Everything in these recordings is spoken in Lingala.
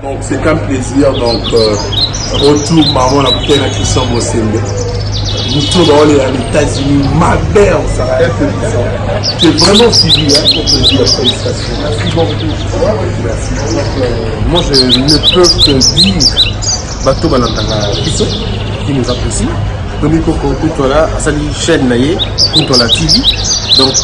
Donc c'est un plaisir. Donc retour maman la bouteille à Christian Bossende. Nous sommes dans les États-Unis, ma mère, ça va être puissant. C'est vraiment suivi, hein, pour te dire félicitations. Merci beaucoup. Merci. Moi je ne peux que dire Bateau Balantanga qui nous apprécie. Tony Coco Kuntoala, Asali chaîne Naye, Kuntoala TV. Donc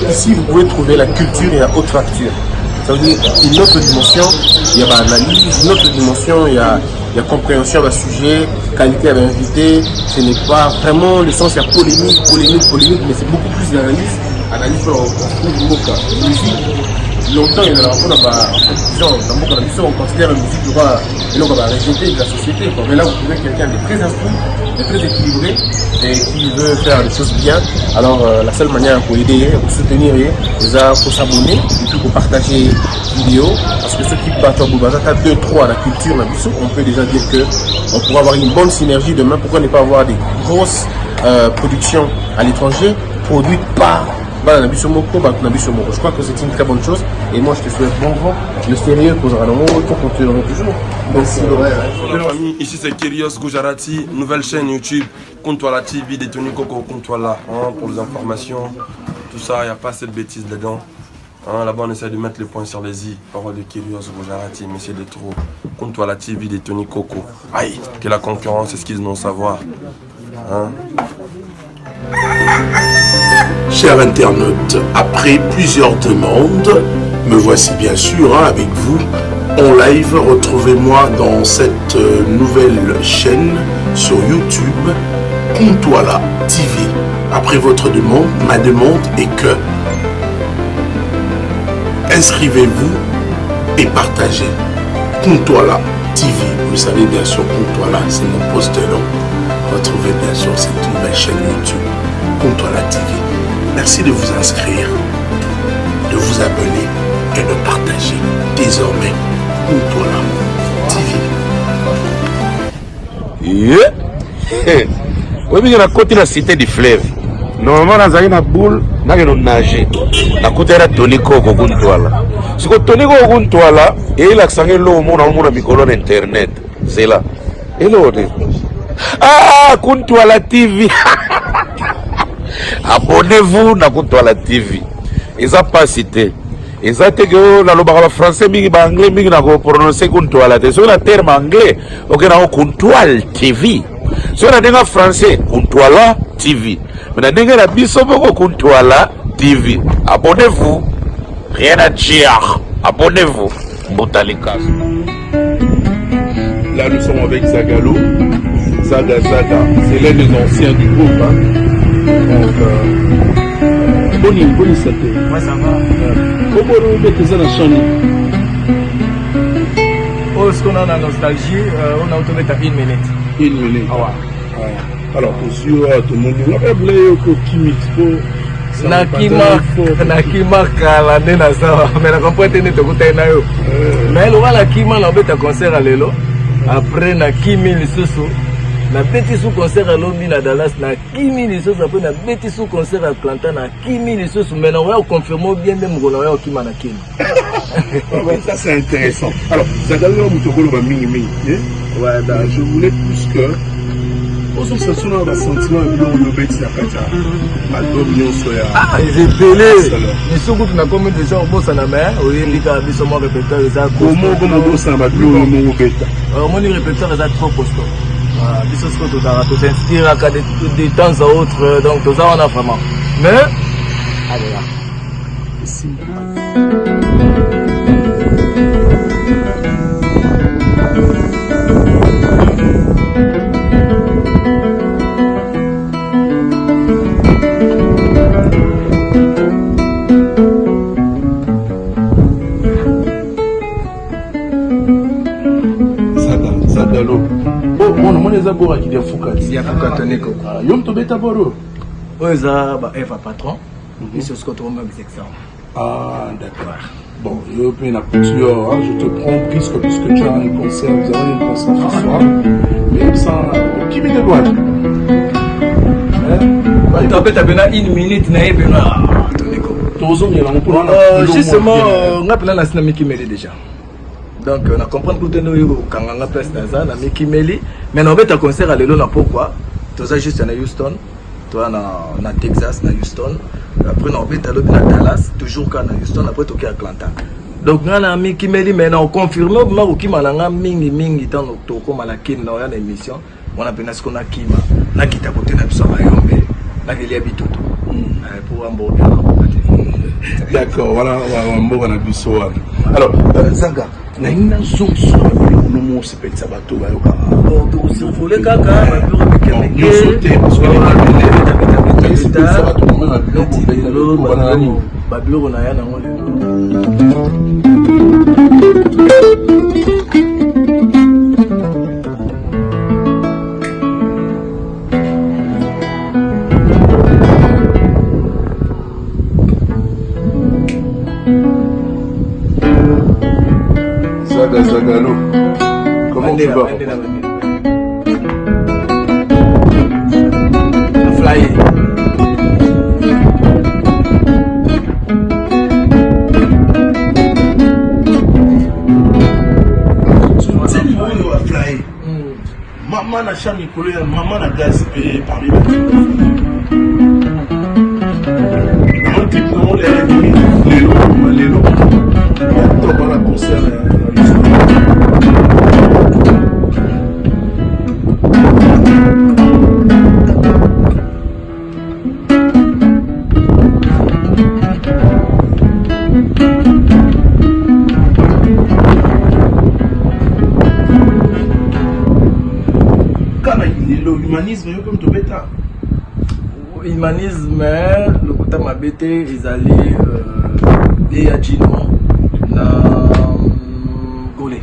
ici vous pouvez trouver la culture et la haute facture. Ça veut dire une autre dimension, il y a l'analyse, une autre dimension, il y a compréhension d'un sujet, qualité à l'invité. Ce n'est pas vraiment le sens, il y a polémique, mais c'est beaucoup plus d'analyse. Analyse sur la musique. Longtemps, il y a la on considère la musique comme la réalité de la société. Mais là, vous trouvez quelqu'un de très instruit, de très équilibré et qui veut faire les choses bien. Alors, la seule manière pour aider, pour soutenir, c'est de s'abonner et puis pour partager la vidéo. Parce que ceux qui battent au Boubaza, 2-3 à la culture, on peut déjà dire qu'on pourra avoir une bonne synergie demain. Pourquoi ne pas avoir des grosses productions à l'étranger produites par je crois que c'est une très bonne chose et moi je te souhaite bon vent. Le sérieux causera le mot pour continuer toujours. Merci. Ici c'est Kyrios Gujarati, nouvelle chaîne YouTube, Kuntoala TV, de Tony Coco Kuntoala, pour les informations, tout ça, il n'y a pas cette bêtise dedans. Là-bas on essaie de mettre les points sur les i, parole de Kyrios Gujarati, mais c'est de trop. Kuntoala TV de Tony Coco. Aïe, que la concurrence esquisse non savoir. Chers internautes, après plusieurs demandes, me voici bien sûr avec vous en live. Retrouvez-moi dans cette nouvelle chaîne sur YouTube, Kuntoala TV. Après votre demande, ma demande est que inscrivez-vous et partagez. Kuntoala TV, vous savez bien sûr, Kuntoala, c'est mon poste de nom. Retrouvez bien sûr cette nouvelle chaîne YouTube, Kuntoala TV. Merci de vous inscrire, de vous abonner et de partager. Désormais, Kuntoala TV. Oui, mais il y a un côté de la cité du fleuve. Normalement, dans une boule, il y a un nager. La côté de Tony Coco Kuntoala. Si vous Tony Coco Kuntoala, il a accès à l'eau, on a mis Internet. C'est là. Et l'autre. Ah, Kuntoala TV. Abonnez-vous à Kuntoala TV. Ils n'ont pas cité. Ils ont dit que le français, l'anglais, ils ont prononcé Kuntoala TV. Sur le terme anglais, on a Kuntoala TV. Sur le français, Kuntoala TV. Mais dans la bisobo Kuntoala TV. Abonnez-vous. Rien à dire. Abonnez-vous. Boutalikas. Là, nous sommes avec Zagalo. Zaga, c'est l'un des anciens du groupe. Donc, Bonnie Saté. Ouais, ça va. Comment on met ça dans la chaîne? Oh, ce qu'on a la nostalgie, on a automatisé à 1 minute. 1 minute. Ah ouais. Alors, pour sûr, tout le monde nous a appelé au Kimixpo. Nakima Kalane na sawa. Mais la comprendre n'est pas tout na yo. Mais le wala Kima na beta concert à lelo. Après na Kimi lisusu. Na beti sous concert à Lombi na Dallas na Kimi lisusu après na beti sous concert à Atlanta na Kimi lisusu. Mais on va confirmer bien même qu'on a Kima na Kimi. Ça c'est intéressant. Alors, ça donne un mutokolo ba mingi mingi. Ouais, je voulais plus que on se sent dans un sentiment de bêtise à Katia. Ah, ils étaient belés. Ils sont tous na combien de gens au boss en amère. Oui, les gars, ils sont moins répéteurs. Comment boss en bâtiment au nom bêta? Mon répéteur est trop costaud. Ils sont ce que tu as s'inspire de temps à autre. Donc, tout ça, on a vraiment. Mais, allez là. Ici. Zabora qui est Foucault. Il y a Foucault Tony Coco. Yom Tobé Taboro. Oza, Eva Patron. Et c'est ce que tu as même exemple. Ah, d'accord. Bon, je te prends puisque tu as un concert, vous avez un concert ce soir. Mais ça, qui vient de loin? Tu as fait 1 minute, Tony Coco. Justement, on a plein de qui m'aide déjà. Donc on a compris que nous avons kanganga place dans na Mikimeli, mais on va concert à l'élo na pourquoi. Tout ça juste na Houston, toi na Texas, na Houston. Après on va aller na Dallas, toujours quand na Houston, après toquer Atlanta. Donc na na Mikimeli, mais on confirme que qui malanga mingi tant to comme la kin na une émission, on a pensé qu'on a kima, na kita côté na biso mayombe, na kili habituto. Pour un bon. D'accord, voilà, on a vu ça. Alors, Zaga, na ina zoom sur le nom c'est pas ça bateau ba yoka. Bon, si vous voulez kaka, ba bureau mekemeke. Sauter parce que ba bureau na ya na ngole. Zagalo, comment tu vas? Fly. C'est le monde va fly. Maman n'a jamais collé, maman n'a gaz payé par les Humanisme, le côté mabete, ils allaient et à Gino, na Golé.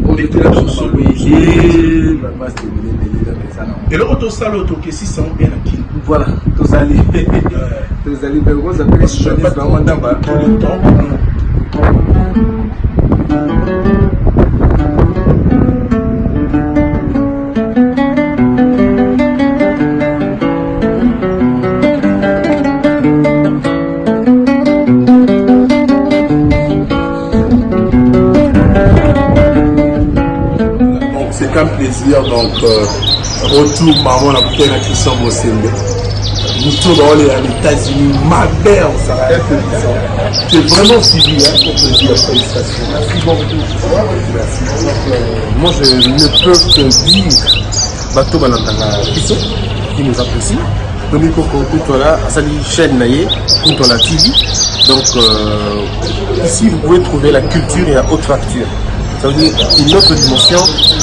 On était là sur ce et le auto salo to que si ça bien aquí. Voilà, tous allés. Tous allés, mais vous appelez ce humanisme vraiment d'abord. Le temps. Un plaisir, donc retour maman la bouteille à Christian Bossembe. Nous sommes dans les États-Unis, ma belle, ça va être puissant. Tu es vraiment suivi, hein, pour te dire félicitations. Merci beaucoup. Moi je ne peux que dire Bato Balantanga Kiso qui nous apprécie. Domiko Kuntola, Asali chaîne Naye, Kuntola TV. Donc ici vous pouvez trouver la culture et la haute facture. Ça veut dire une autre dimension,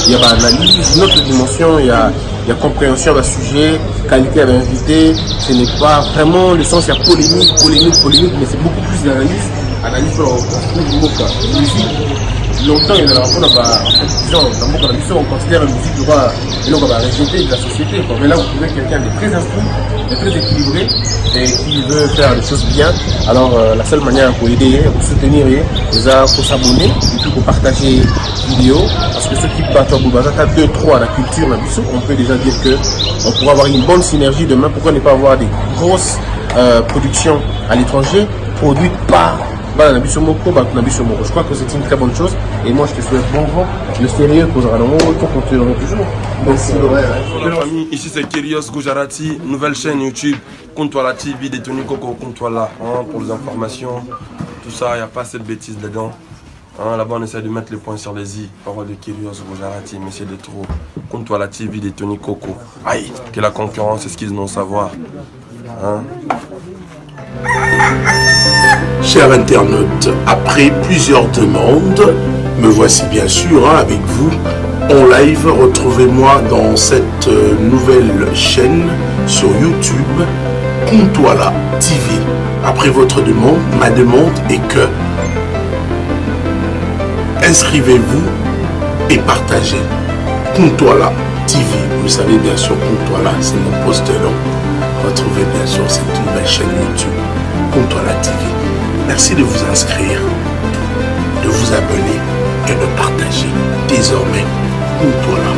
il y a l'analyse, une autre dimension, il y a compréhension d'un sujet, qualité à l'invité. Ce n'est pas vraiment le sens, il y a polémique, mais c'est beaucoup plus d'analyse. Analyse sur la musique. Longtemps, il y a la rapport on considère la musique de quoi la rejeter de la société. Mais là, vous trouvez quelqu'un de très instruit, de très équilibré et qui veut faire les choses bien. Alors, la seule manière pour aider, pour soutenir, c'est pour s'abonner et puis pour partager la vidéo. Parce que ceux qui battent au Boubazaka 2-3 la culture, on peut déjà dire qu'on pourra avoir une bonne synergie demain. Pourquoi ne pas avoir des grosses productions à l'étranger produites par je crois que c'est une très bonne chose et moi je te souhaite bon vent, le sérieux posera le mot, pour continuer toujours. Merci. Ici c'est Kyrios Gujarati, nouvelle chaîne YouTube, Kuntwala TV, détenu Coco Kuntwala, pour les informations, tout ça, il n'y a pas cette bêtise dedans. Là-bas on essaie de mettre les points sur les i, parole de Kyrios Gujarati, mais c'est de trop. Kuntwala TV, détenu Coco. Aïe, que la concurrence, c'est ce qu'ils n'ont savoir. Chers internautes, après plusieurs demandes, me voici bien sûr avec vous en live. Retrouvez-moi dans cette nouvelle chaîne sur YouTube, Kuntwala TV. Après votre demande, ma demande est que inscrivez-vous et partagez. Kuntwala TV, vous savez bien sûr, Kuntwala, c'est mon poste de nom. Retrouvez bien sûr cette nouvelle chaîne YouTube, Kuntwala TV. Merci de vous inscrire, de vous abonner et de partager. Désormais, Kuntwala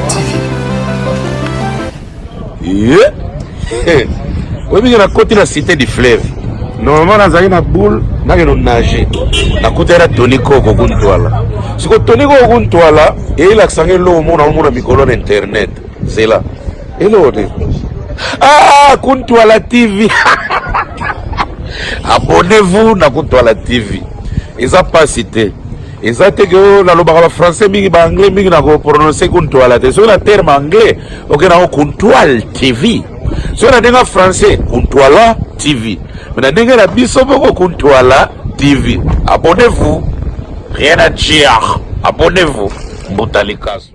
TV. Oui, mais il y a la côté de la cité du fleuve. normalement nazali na boule nakeno nage nakutela Tony Koko kuntwala siko Tony Koko kuntwala eyelakisanga eloko omona mikolo na internet zela eloko te Kuntwala TV abonnez-vous na Kuntwala TV eza pasi te eza te ke nalobaka ba français mingi ba anglais mingi na ko prononcer Kuntwala te soki na terme anglais okena ko Kuntwala TV soki na ndenge français Kuntwala TV mais na ndenge na biso moko Kuntwala TV abonnez-vous rien à dire abonnez-vous Mbutalikaso.